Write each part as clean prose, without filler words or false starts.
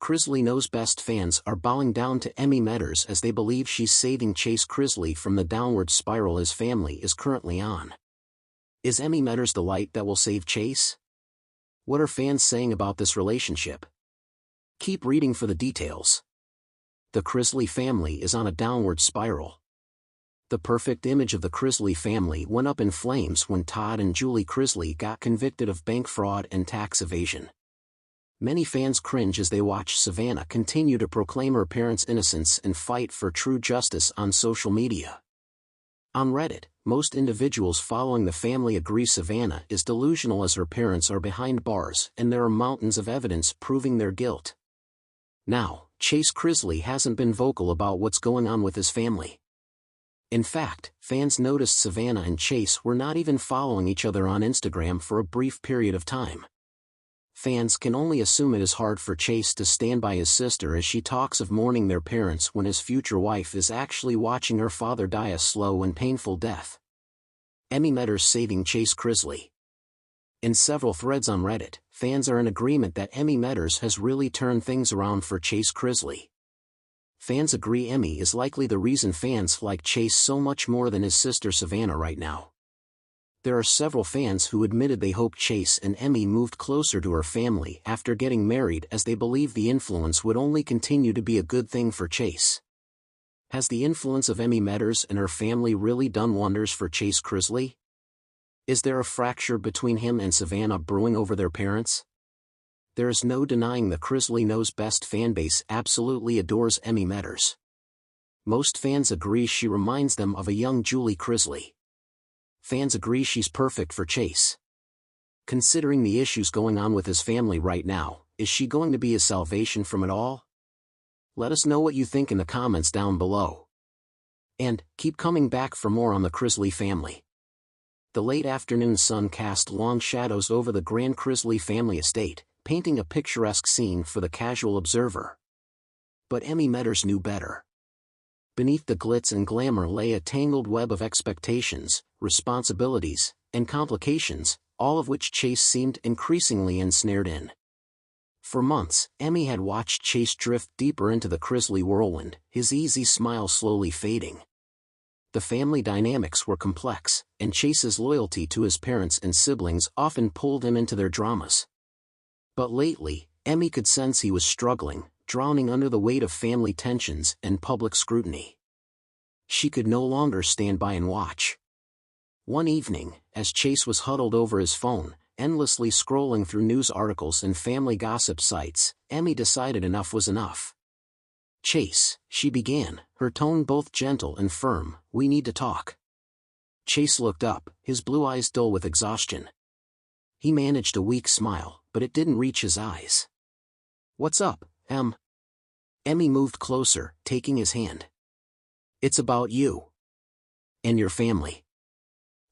Chrisley Knows Best fans are bowing down to Emmy Metters as they believe she's saving Chase Chrisley from the downward spiral his family is currently on. Is Emmy Metters the light that will save Chase? What are fans saying about this relationship? Keep reading for the details. The Chrisley family is on a downward spiral. The perfect image of the Chrisley family went up in flames when Todd and Julie Chrisley got convicted of bank fraud and tax evasion. Many fans cringe as they watch Savannah continue to proclaim her parents' innocence and fight for true justice on social media. On Reddit, most individuals following the family agree Savannah is delusional as her parents are behind bars and there are mountains of evidence proving their guilt. Now, Chase Chrisley hasn't been vocal about what's going on with his family. In fact, fans noticed Savannah and Chase were not even following each other on Instagram for a brief period of time. Fans can only assume it is hard for Chase to stand by his sister as she talks of mourning their parents when his future wife is actually watching her father die a slow and painful death. Emmy Metters saving Chase Chrisley. In several threads on Reddit, fans are in agreement that Emmy Metters has really turned things around for Chase Chrisley. Fans agree Emmy is likely the reason fans like Chase so much more than his sister Savannah right now. There are several fans who admitted they hope Chase and Emmy moved closer to her family after getting married as they believe the influence would only continue to be a good thing for Chase. Has the influence of Emmy Metters and her family really done wonders for Chase Chrisley? Is there a fracture between him and Savannah brewing over their parents? There is no denying the Chrisley Knows Best fanbase absolutely adores Emmy Metters. Most fans agree she reminds them of a young Julie Chrisley. Fans agree she's perfect for Chase. Considering the issues going on with his family right now, is she going to be his salvation from it all? Let us know what you think in the comments down below. And, keep coming back for more on the Chrisley family. The late afternoon sun cast long shadows over the grand Chrisley family estate, painting a picturesque scene for the casual observer. But Emmy Metters knew better. Beneath the glitz and glamour lay a tangled web of expectations, responsibilities, and complications, all of which Chase seemed increasingly ensnared in. For months, Emmy had watched Chase drift deeper into the Chrisley whirlwind, his easy smile slowly fading. The family dynamics were complex, and Chase's loyalty to his parents and siblings often pulled him into their dramas. But lately, Emmy could sense he was struggling, drowning under the weight of family tensions and public scrutiny. She could no longer stand by and watch. One evening, as Chase was huddled over his phone, endlessly scrolling through news articles and family gossip sites, Emmy decided enough was enough. "Chase," she began, her tone both gentle and firm, "we need to talk." Chase looked up, his blue eyes dull with exhaustion. He managed a weak smile, but it didn't reach his eyes. "What's up, Em?" Emmy moved closer, taking his hand. "It's about you. And your family."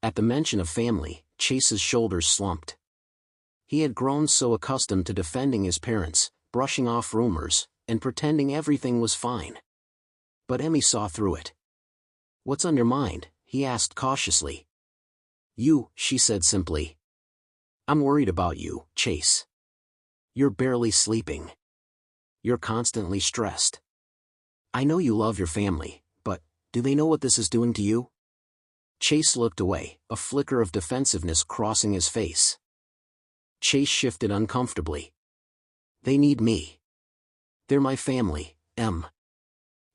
At the mention of family, Chase's shoulders slumped. He had grown so accustomed to defending his parents, brushing off rumors, and pretending everything was fine. But Emmy saw through it. "What's on your mind?" he asked cautiously. "You," she said simply. "I'm worried about you, Chase. You're barely sleeping. You're constantly stressed. I know you love your family, but do they know what this is doing to you?" Chase looked away, a flicker of defensiveness crossing his face. Chase shifted uncomfortably. "They need me. They're my family, Em."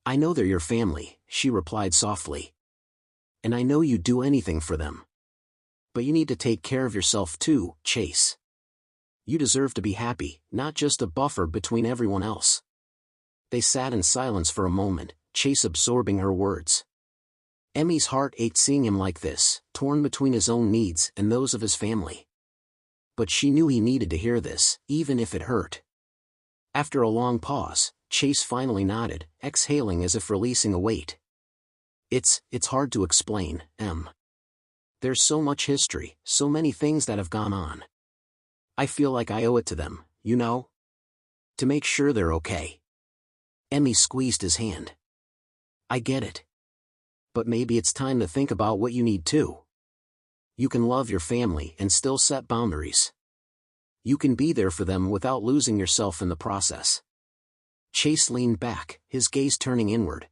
"I know they're your family," she replied softly. "And I know you'd do anything for them. But you need to take care of yourself too, Chase. You deserve to be happy, not just a buffer between everyone else." They sat in silence for a moment, Chase absorbing her words. Emmy's heart ached seeing him like this, torn between his own needs and those of his family. But she knew he needed to hear this, even if it hurt. After a long pause, Chase finally nodded, exhaling as if releasing a weight. It's hard to explain, Em. There's so much history, so many things that have gone on. I feel like I owe it to them, you know? To make sure they're okay." Emmy squeezed his hand. "I get it. But maybe it's time to think about what you need too. You can love your family and still set boundaries. You can be there for them without losing yourself in the process. Chase leaned back, his gaze turning inward.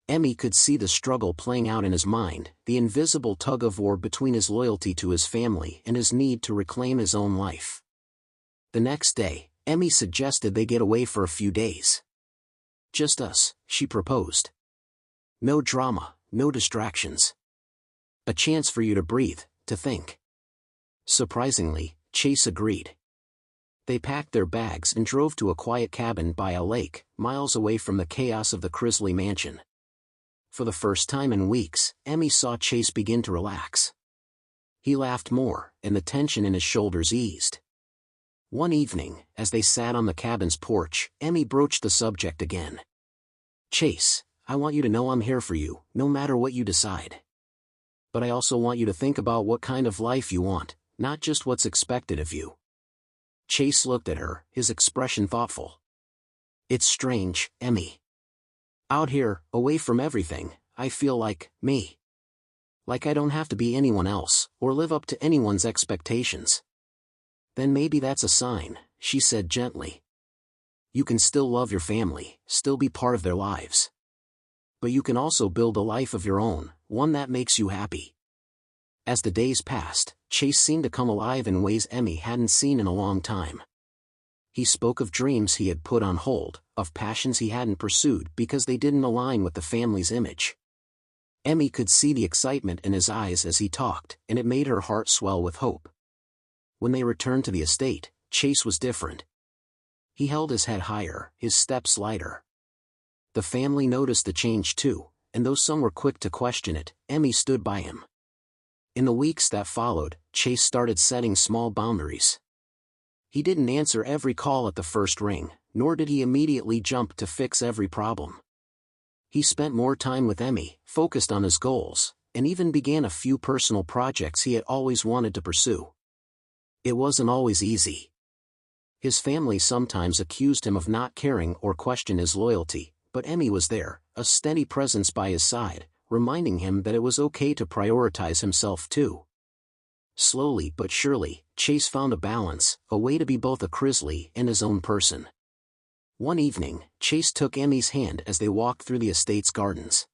Emmy could see the struggle playing out in his mind, the invisible tug-of-war between his loyalty to his family and his need to reclaim his own life. The next day, Emmy suggested they get away for a few days. "Just us," she proposed. "No drama, no distractions. A chance for you to breathe, to think." Surprisingly, Chase agreed. They packed their bags and drove to a quiet cabin by a lake, miles away from the chaos of the Chrisley mansion. For the first time in weeks, Emmy saw Chase begin to relax. He laughed more, and the tension in his shoulders eased. One evening, as they sat on the cabin's porch, Emmy broached the subject again. "Chase, I want you to know I'm here for you, no matter what you decide. But I also want you to think about what kind of life you want, not just what's expected of you." Chase looked at her, his expression thoughtful. "It's strange, Emmy. Out here, away from everything, I feel like me. Like I don't have to be anyone else, or live up to anyone's expectations." "Then maybe that's a sign," she said gently. "You can still love your family, still be part of their lives. But you can also build a life of your own, one that makes you happy." As the days passed, Chase seemed to come alive in ways Emmy hadn't seen in a long time. He spoke of dreams he had put on hold, of passions he hadn't pursued because they didn't align with the family's image. Emmy could see the excitement in his eyes as he talked, and it made her heart swell with hope. When they returned to the estate, Chase was different. He held his head higher, his steps lighter. The family noticed the change too, and though some were quick to question it, Emmy stood by him. In the weeks that followed, Chase started setting small boundaries. He didn't answer every call at the first ring, nor did he immediately jump to fix every problem. He spent more time with Emmy, focused on his goals, and even began a few personal projects he had always wanted to pursue. It wasn't always easy. His family sometimes accused him of not caring or questioned his loyalty, but Emmy was there, a steady presence by his side, reminding him that it was okay to prioritize himself too. Slowly but surely, Chase found a balance, a way to be both a Chrisley and his own person. One evening, Chase took Emmy's hand as they walked through the estate's gardens.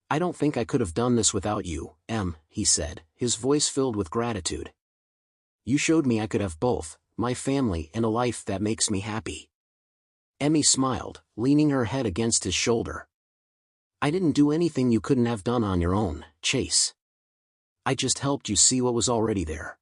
"I don't think I could have done this without you, Em," he said, his voice filled with gratitude. "You showed me I could have both, my family and a life that makes me happy." Emmy smiled, leaning her head against his shoulder. "I didn't do anything you couldn't have done on your own, Chase. I just helped you see what was already there."